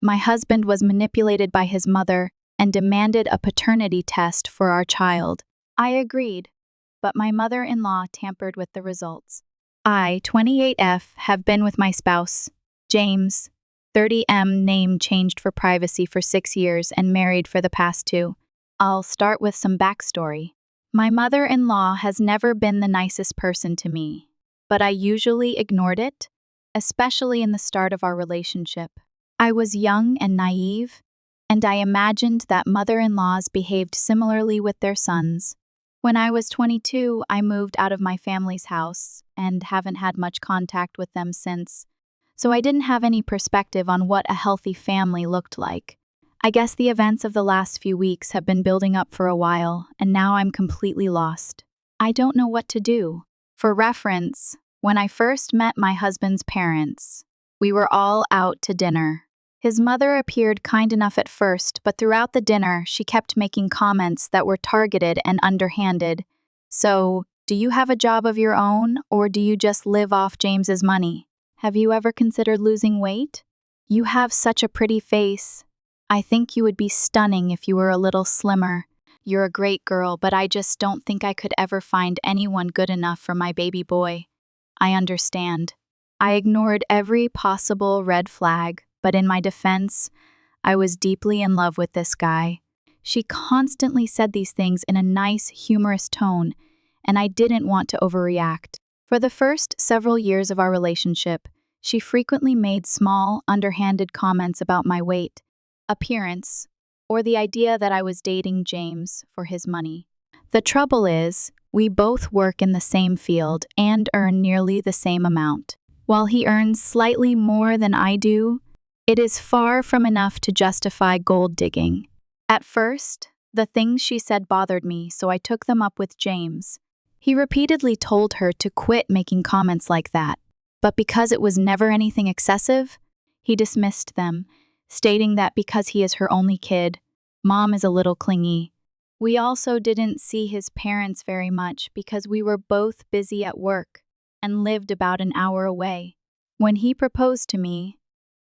My husband was manipulated by his mother and demanded a paternity test for our child. I agreed, but my mother-in-law tampered with the results. I, 28F, have been with my spouse, James, 30M, name changed for privacy, for 6 years and married for the past 2. I'll start with some backstory. My mother-in-law has never been the nicest person to me, but I usually ignored it, especially in the start of our relationship. I was young and naive, and I imagined that mother-in-laws behaved similarly with their sons. When I was 22, I moved out of my family's house and haven't had much contact with them since, so I didn't have any perspective on what a healthy family looked like. I guess the events of the last few weeks have been building up for a while, and now I'm completely lost. I don't know what to do. For reference, when I first met my husband's parents, we were all out to dinner. His mother appeared kind enough at first, but throughout the dinner, she kept making comments that were targeted and underhanded. So, do you have a job of your own, or do you just live off James's money? Have you ever considered losing weight? You have such a pretty face. I think you would be stunning if you were a little slimmer. You're a great girl, but I just don't think I could ever find anyone good enough for my baby boy. I understand. I ignored every possible red flag, but in my defense, I was deeply in love with this guy. She constantly said these things in a nice, humorous tone, and I didn't want to overreact. For the first several years of our relationship, she frequently made small, underhanded comments about my weight, appearance, or the idea that I was dating James for his money. The trouble is, we both work in the same field and earn nearly the same amount. While he earns slightly more than I do, it is far from enough to justify gold digging. At first, the things she said bothered me, so I took them up with James. He repeatedly told her to quit making comments like that, but because it was never anything excessive, he dismissed them, stating that because he is her only kid, Mom is a little clingy. We also didn't see his parents very much because we were both busy at work and lived about an hour away. When he proposed to me,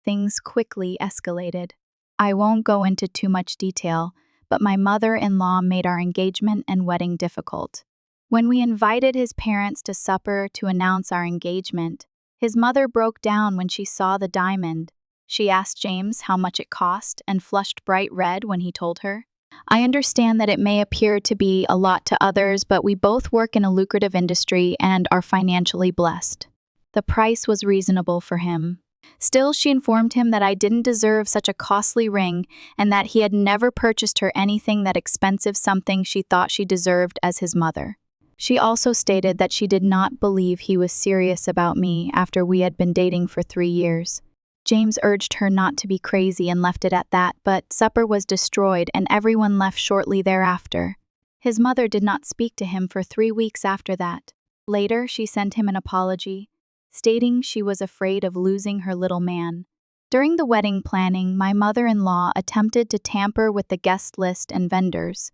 things quickly escalated. I won't go into too much detail, but my mother-in-law made our engagement and wedding difficult. When we invited his parents to supper to announce our engagement, his mother broke down when she saw the diamond. She asked James how much it cost and flushed bright red when he told her. I understand that it may appear to be a lot to others, but we both work in a lucrative industry and are financially blessed. The price was reasonable for him. Still, she informed him that I didn't deserve such a costly ring and that he had never purchased her anything that expensive, something she thought she deserved as his mother. She also stated that she did not believe he was serious about me after we had been dating for 3 years. James urged her not to be crazy and left it at that, but supper was destroyed and everyone left shortly thereafter. His mother did not speak to him for 3 weeks after that. Later, she sent him an apology, stating she was afraid of losing her little man. During the wedding planning, my mother-in-law attempted to tamper with the guest list and vendors.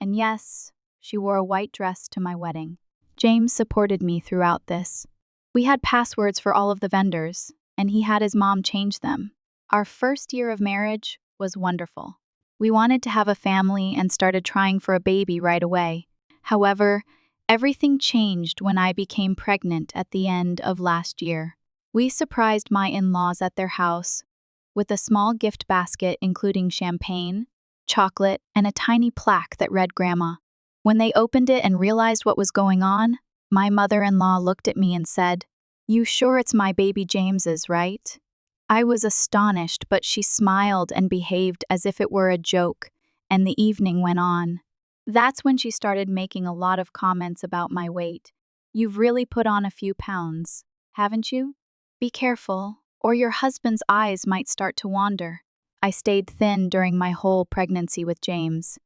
And yes, she wore a white dress to my wedding. James supported me throughout this. We had passwords for all of the vendors, and he had his mom change them. Our first year of marriage was wonderful. We wanted to have a family and started trying for a baby right away. However, everything changed when I became pregnant at the end of last year. We surprised my in-laws at their house with a small gift basket including champagne, chocolate, and a tiny plaque that read Grandma. When they opened it and realized what was going on, my mother-in-law looked at me and said, "You sure it's my baby James's, right?" I was astonished, but she smiled and behaved as if it were a joke, and the evening went on. That's when she started making a lot of comments about my weight. "You've really put on a few pounds, haven't you? Be careful, or your husband's eyes might start to wander." I stayed thin during my whole pregnancy with James.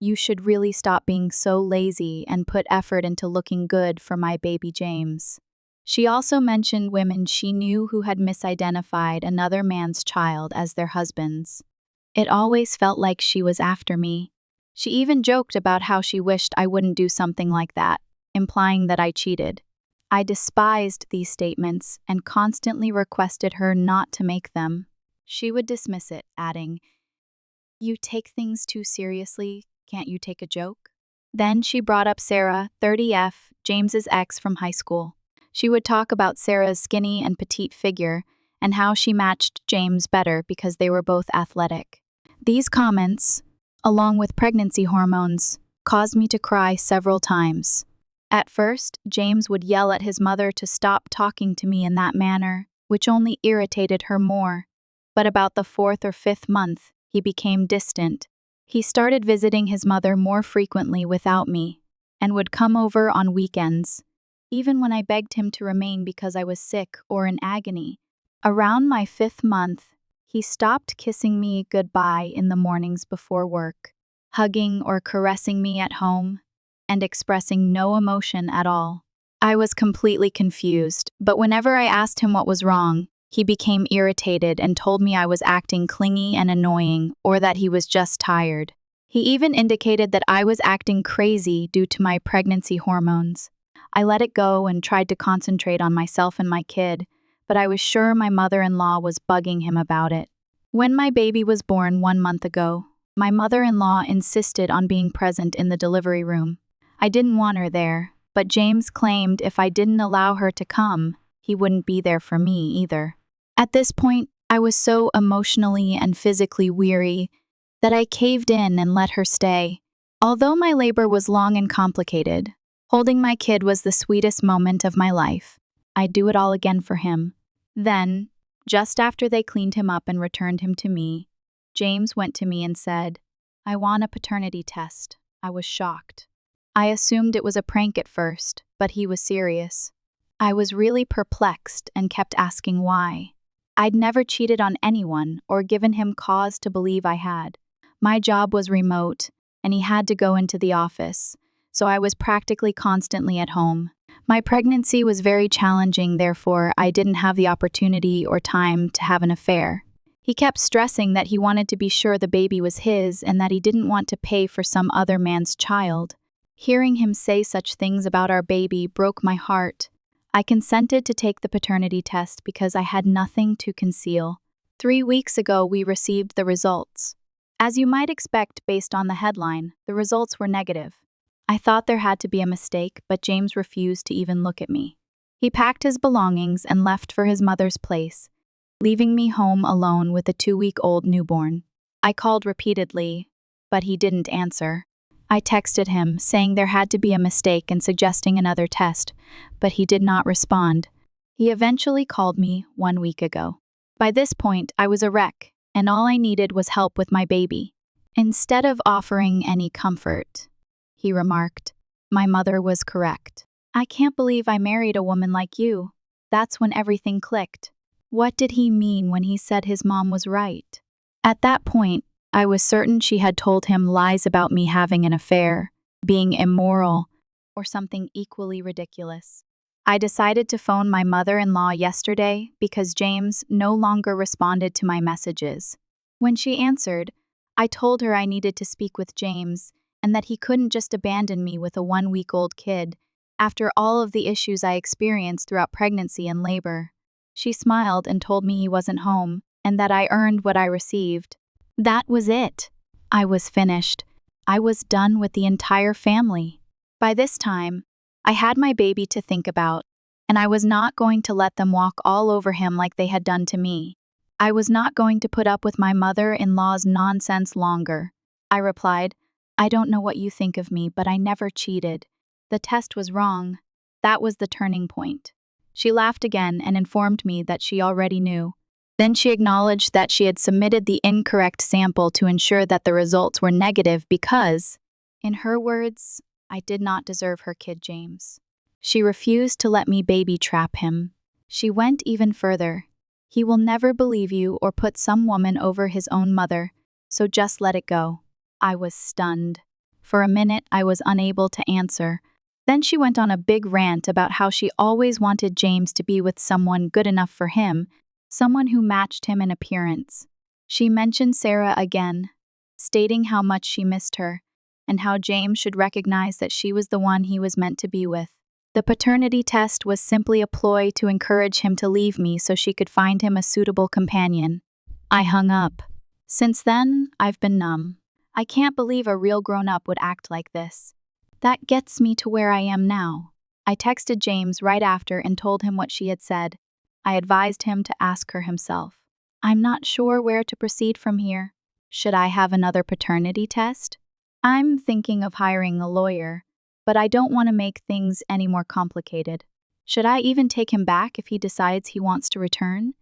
"You should really stop being so lazy and put effort into looking good for my baby James." She also mentioned women she knew who had misidentified another man's child as their husband's. It always felt like she was after me. She even joked about how she wished I wouldn't do something like that, implying that I cheated. I despised these statements and constantly requested her not to make them. she would dismiss it, adding, "You take things too seriously. Can't you take a joke?" Then she brought up Sarah, 30F, James's ex from high school. She would talk about Sarah's skinny and petite figure and how she matched James better because they were both athletic. These comments, along with pregnancy hormones, caused me to cry several times. At first, James would yell at his mother to stop talking to me in that manner, which only irritated her more. But about the 4th or 5th month, he became distant. He started visiting his mother more frequently without me, and would come over on weekends, even when I begged him to remain because I was sick or in agony. Around my 5th month, he stopped kissing me goodbye in the mornings before work, hugging or caressing me at home, and expressing no emotion at all. I was completely confused, but whenever I asked him what was wrong, he became irritated and told me I was acting clingy and annoying, or that he was just tired. He even indicated that I was acting crazy due to my pregnancy hormones. I let it go and tried to concentrate on myself and my kid, but I was sure my mother-in-law was bugging him about it. When my baby was born 1 month ago, my mother-in-law insisted on being present in the delivery room. I didn't want her there, but James claimed if I didn't allow her to come, he wouldn't be there for me either. At this point, I was so emotionally and physically weary that I caved in and let her stay. Although my labor was long and complicated, holding my kid was the sweetest moment of my life. I'd do it all again for him. Then, just after they cleaned him up and returned him to me, James went to me and said, "I want a paternity test." I was shocked. I assumed it was a prank at first, but he was serious. I was really perplexed and kept asking why. I'd never cheated on anyone or given him cause to believe I had. My job was remote, and he had to go into the office, so I was practically constantly at home. My pregnancy was very challenging, therefore I didn't have the opportunity or time to have an affair. He kept stressing that he wanted to be sure the baby was his and that he didn't want to pay for some other man's child. Hearing him say such things about our baby broke my heart. I consented to take the paternity test because I had nothing to conceal. 3 weeks ago, we received the results. As you might expect based on the headline, the results were negative. I thought there had to be a mistake, but James refused to even look at me. He packed his belongings and left for his mother's place, leaving me home alone with a 2-week-old newborn. I called repeatedly, but he didn't answer. I texted him, saying there had to be a mistake and suggesting another test, but he did not respond. He eventually called me 1 week ago. By this point, I was a wreck, and all I needed was help with my baby. Instead of offering any comfort, he remarked, "My mother was correct. I can't believe I married a woman like you." That's when everything clicked. What did he mean when he said his mom was right? At that point, I was certain she had told him lies about me having an affair, being immoral, or something equally ridiculous. I decided to phone my mother-in-law yesterday because James no longer responded to my messages. When she answered, I told her I needed to speak with James and that he couldn't just abandon me with a 1-week-old kid after all of the issues I experienced throughout pregnancy and labor. She smiled and told me he wasn't home and that I earned what I received. That was it. I was finished. I was done with the entire family. By this time, I had my baby to think about, and I was not going to let them walk all over him like they had done to me. I was not going to put up with my mother-in-law's nonsense longer. I replied, "I don't know what you think of me, but I never cheated. The test was wrong." That was the turning point. She laughed again and informed me that she already knew. Then she acknowledged that she had submitted the incorrect sample to ensure that the results were negative because, in her words, I did not deserve her kid James. She refused to let me baby trap him. She went even further. He will never believe you or put some woman over his own mother, so just let it go. I was stunned. For a minute, I was unable to answer. Then she went on a big rant about how she always wanted James to be with someone good enough for him, someone who matched him in appearance. She mentioned Sarah again, stating how much she missed her, and how James should recognize that she was the one he was meant to be with. The paternity test was simply a ploy to encourage him to leave me so she could find him a suitable companion. I hung up. Since then, I've been numb. I can't believe a real grown-up would act like this. That gets me to where I am now. I texted James right after and told him what she had said. I advised him to ask her himself. I'm not sure where to proceed from here. Should I have another paternity test? I'm thinking of hiring a lawyer, but I don't want to make things any more complicated. Should I even take him back if he decides he wants to return?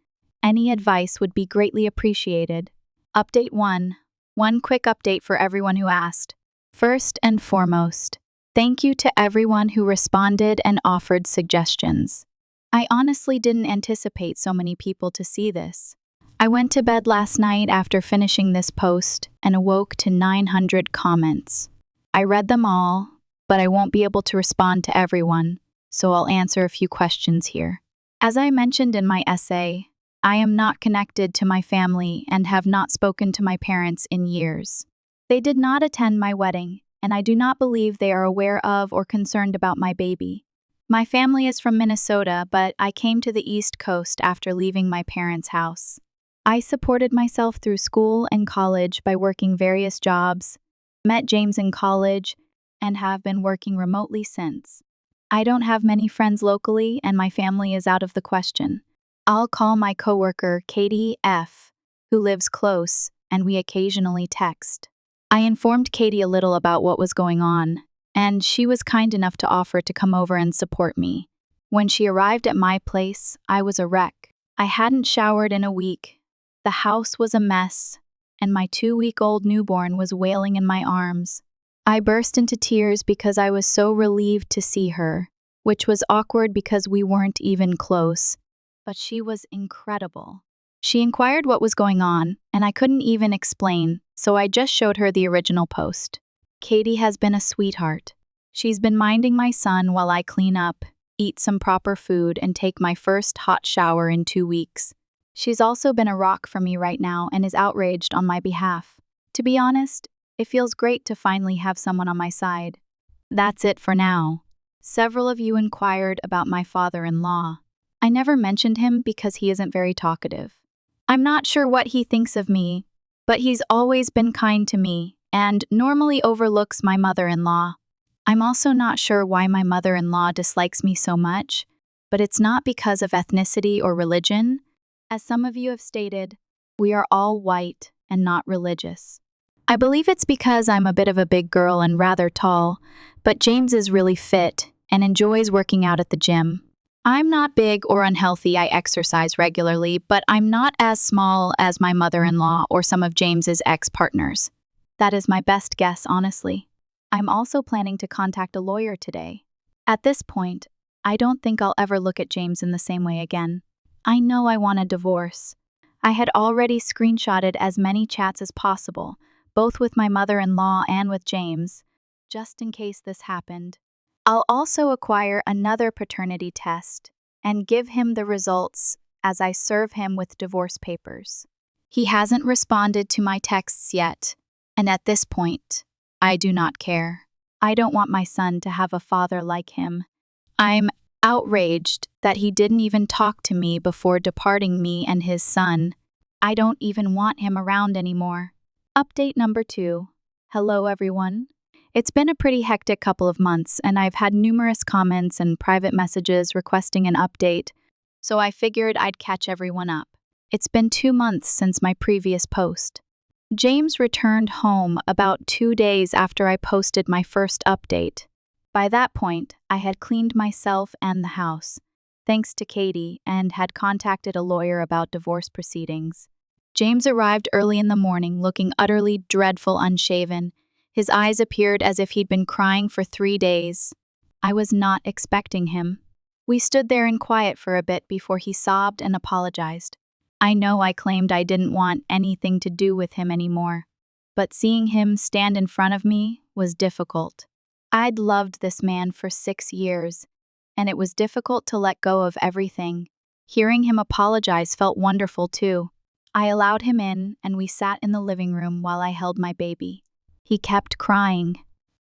Any advice would be greatly appreciated. Update 1. One quick update for everyone who asked. First and foremost, thank you to everyone who responded and offered suggestions. I honestly didn't anticipate so many people to see this. I went to bed last night after finishing this post and awoke to 900 comments. I read them all, but I won't be able to respond to everyone, so I'll answer a few questions here. As I mentioned in my essay, I am not connected to my family and have not spoken to my parents in years. They did not attend my wedding, and I do not believe they are aware of or concerned about my baby. My family is from Minnesota, but I came to the East Coast after leaving my parents' house. I supported myself through school and college by working various jobs, met James in college, and have been working remotely since. I don't have many friends locally, and my family is out of the question. I'll call my coworker, Katie F., who lives close, and we occasionally text. I informed Katie a little about what was going on, and she was kind enough to offer to come over and support me. When she arrived at my place, I was a wreck. I hadn't showered in a week. The house was a mess, and my 2-week-old newborn was wailing in my arms. I burst into tears because I was so relieved to see her, which was awkward because we weren't even close. But she was incredible. She inquired what was going on, and I couldn't even explain, so I just showed her the original post. Katie has been a sweetheart. She's been minding my son while I clean up, eat some proper food, and take my first hot shower in 2 weeks. She's also been a rock for me right now and is outraged on my behalf. To be honest, it feels great to finally have someone on my side. That's it for now. Several of you inquired about my father-in-law. I never mentioned him because he isn't very talkative. I'm not sure what he thinks of me, but he's always been kind to me and normally overlooks my mother-in-law. I'm also not sure why my mother-in-law dislikes me so much, but it's not because of ethnicity or religion. As some of you have stated, we are all white and not religious. I believe it's because I'm a bit of a big girl and rather tall, but James is really fit and enjoys working out at the gym. I'm not big or unhealthy, I exercise regularly, but I'm not as small as my mother-in-law or some of James's ex-partners. That is my best guess, honestly. I'm also planning to contact a lawyer today. At this point, I don't think I'll ever look at James in the same way again. I know I want a divorce. I had already screenshotted as many chats as possible, both with my mother-in-law and with James, just in case this happened. I'll also acquire another paternity test and give him the results as I serve him with divorce papers. He hasn't responded to my texts yet, and at this point, I do not care. I don't want my son to have a father like him. I'm outraged that he didn't even talk to me before departing me and his son. I don't even want him around anymore. Update number 2. Hello, everyone. It's been a pretty hectic couple of months, and I've had numerous comments and private messages requesting an update, so I figured I'd catch everyone up. It's been 2 months since my previous post. James returned home about 2 days after I posted my first update. By that point, I had cleaned myself and the house, thanks to Katie, and had contacted a lawyer about divorce proceedings. James arrived early in the morning looking utterly dreadful, unshaven. His eyes appeared as if he'd been crying for 3 days. I was not expecting him. We stood there in quiet for a bit before he sobbed and apologized. I know I claimed I didn't want anything to do with him anymore, but seeing him stand in front of me was difficult. I'd loved this man for 6 years, and it was difficult to let go of everything. Hearing him apologize felt wonderful too. I allowed him in, and we sat in the living room while I held my baby. He kept crying.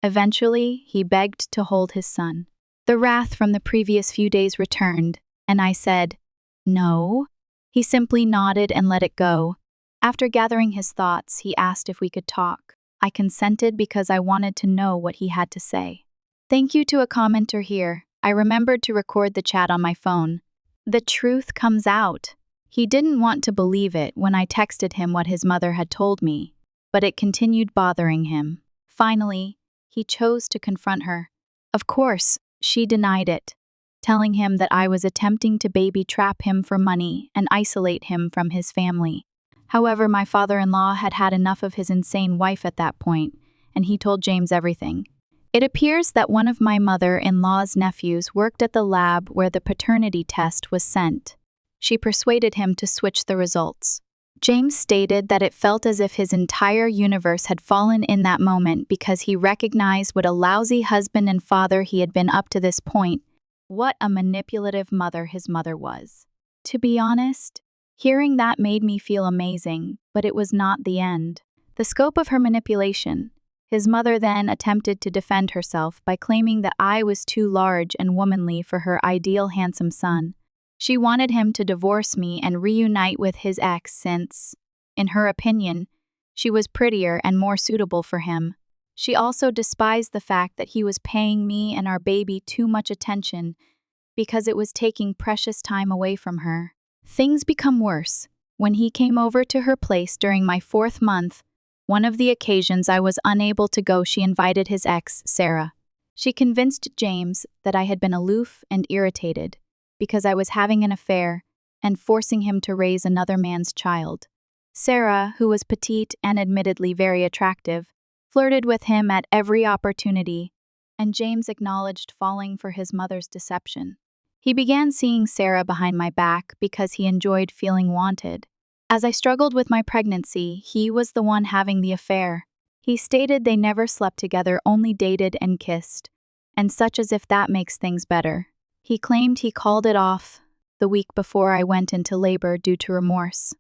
Eventually, he begged to hold his son. The wrath from the previous few days returned, and I said, "No." He simply nodded and let it go. After gathering his thoughts, he asked if we could talk. I consented because I wanted to know what he had to say. Thank you to a commenter here. I remembered to record the chat on my phone. The truth comes out. He didn't want to believe it when I texted him what his mother had told me, but it continued bothering him. Finally, he chose to confront her. Of course, she denied it, telling him that I was attempting to baby trap him for money and isolate him from his family. However, my father-in-law had had enough of his insane wife at that point, and he told James everything. It appears that one of my mother-in-law's nephews worked at the lab where the paternity test was sent. She persuaded him to switch the results. James stated that it felt as if his entire universe had fallen in that moment because he recognized what a lousy husband and father he had been up to this point. What a manipulative mother his mother was. To be honest, hearing that made me feel amazing, but it was not the end. The scope of her manipulation. His mother then attempted to defend herself by claiming that I was too large and womanly for her ideal handsome son. She wanted him to divorce me and reunite with his ex since, in her opinion, she was prettier and more suitable for him. She also despised the fact that he was paying me and our baby too much attention because it was taking precious time away from her. Things become worse. When he came over to her place during my 4th month, one of the occasions I was unable to go, she invited his ex, Sarah. She convinced James that I had been aloof and irritated because I was having an affair and forcing him to raise another man's child. Sarah, who was petite and admittedly very attractive, flirted with him at every opportunity, and James acknowledged falling for his mother's deception. He began seeing Sarah behind my back because he enjoyed feeling wanted. As I struggled with my pregnancy, he was the one having the affair. He stated they never slept together, only dated and kissed, and such as if that makes things better. He claimed he called it off the week before I went into labor due to remorse.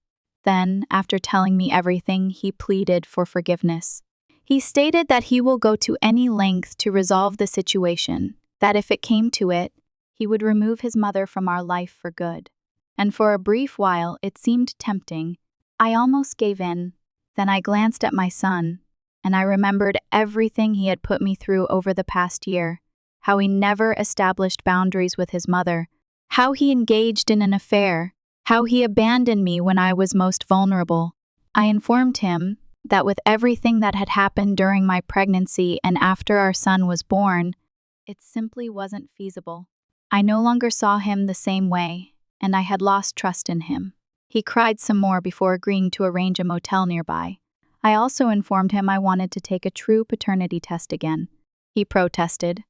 Then, after telling me everything, he pleaded for forgiveness. He stated that he will go to any length to resolve the situation, that if it came to it, he would remove his mother from our life for good. And for a brief while, it seemed tempting. I almost gave in. Then I glanced at my son, and I remembered everything he had put me through over the past year. How he never established boundaries with his mother, how he engaged in an affair, how he abandoned me when I was most vulnerable. I informed him that with everything that had happened during my pregnancy and after our son was born, it simply wasn't feasible. I no longer saw him the same way, and I had lost trust in him. He cried some more before agreeing to arrange a motel nearby. I also informed him I wanted to take a true paternity test again. He protested,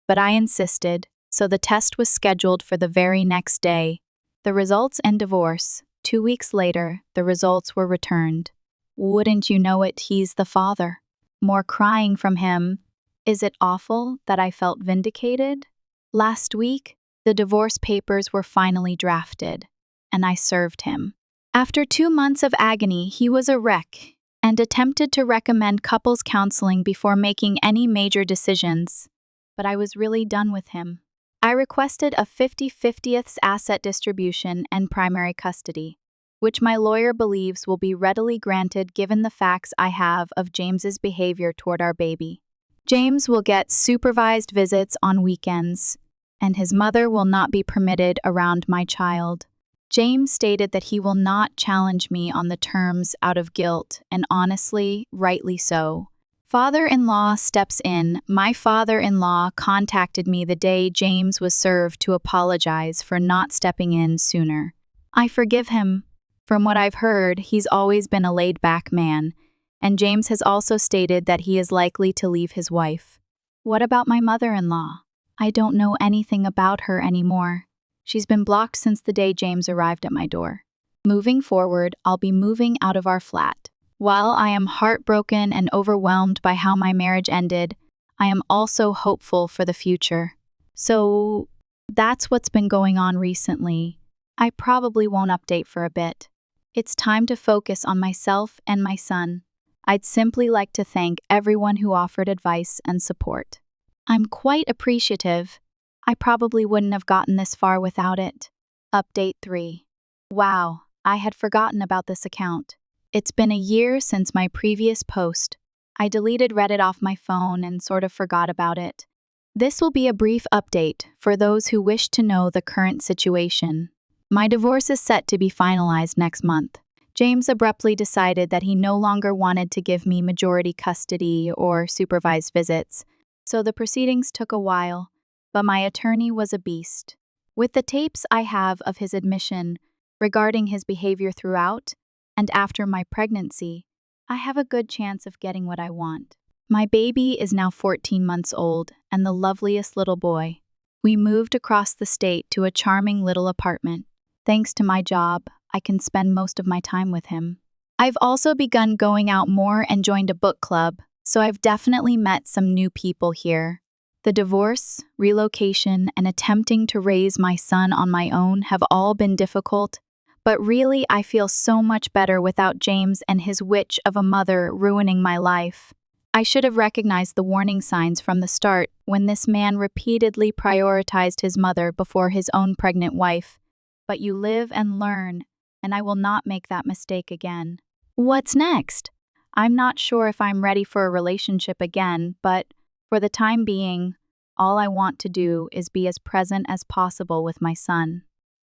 but I insisted, so the test was scheduled for the very next day. The results and divorce. 2 weeks later, the results were returned. Wouldn't you know it, he's the father. More crying from him. Is it awful that I felt vindicated? Last week, the divorce papers were finally drafted, and I served him. After 2 months of agony, he was a wreck and attempted to recommend couples counseling before making any major decisions. But I was really done with him. I requested a 50/50 asset distribution and primary custody, which my lawyer believes will be readily granted given the facts I have of James's behavior toward our baby. James will get supervised visits on weekends, and his mother will not be permitted around my child. James stated that he will not challenge me on the terms out of guilt, and honestly, rightly so. Father-in-law steps in. My father-in-law contacted me the day James was served to apologize for not stepping in sooner. I forgive him. From what I've heard, he's always been a laid-back man, and James has also stated that he is likely to leave his wife. What about my mother-in-law? I don't know anything about her anymore. She's been blocked since the day James arrived at my door. Moving forward, I'll be moving out of our flat. While I am heartbroken and overwhelmed by how my marriage ended, I am also hopeful for the future. So, that's what's been going on recently. I probably won't update for a bit. It's time to focus on myself and my son. I'd simply like to thank everyone who offered advice and support. I'm quite appreciative. I probably wouldn't have gotten this far without it. Update 3. Wow, I had forgotten about this account. It's been a year since my previous post. I deleted Reddit off my phone and sort of forgot about it. This will be a brief update for those who wish to know the current situation. My divorce is set to be finalized next month. James abruptly decided that he no longer wanted to give me majority custody or supervised visits, so the proceedings took a while, but my attorney was a beast. With the tapes I have of his admission regarding his behavior throughout and after my pregnancy, I have a good chance of getting what I want. My baby is now 14 months old and the loveliest little boy. We moved across the state to a charming little apartment. Thanks to my job, I can spend most of my time with him. I've also begun going out more and joined a book club, so I've definitely met some new people here. The divorce, relocation, and attempting to raise my son on my own have all been difficult, but really I feel so much better without James and his witch of a mother ruining my life. I should have recognized the warning signs from the start when this man repeatedly prioritized his mother before his own pregnant wife. But you live and learn, and I will not make that mistake again. What's next? I'm not sure if I'm ready for a relationship again, but for the time being, all I want to do is be as present as possible with my son.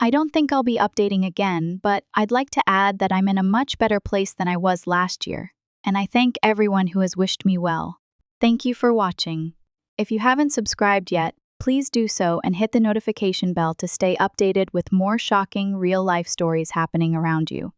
I don't think I'll be updating again, but I'd like to add that I'm in a much better place than I was last year, and I thank everyone who has wished me well. Thank you for watching. If you haven't subscribed yet, please do so and hit the notification bell to stay updated with more shocking real-life stories happening around you.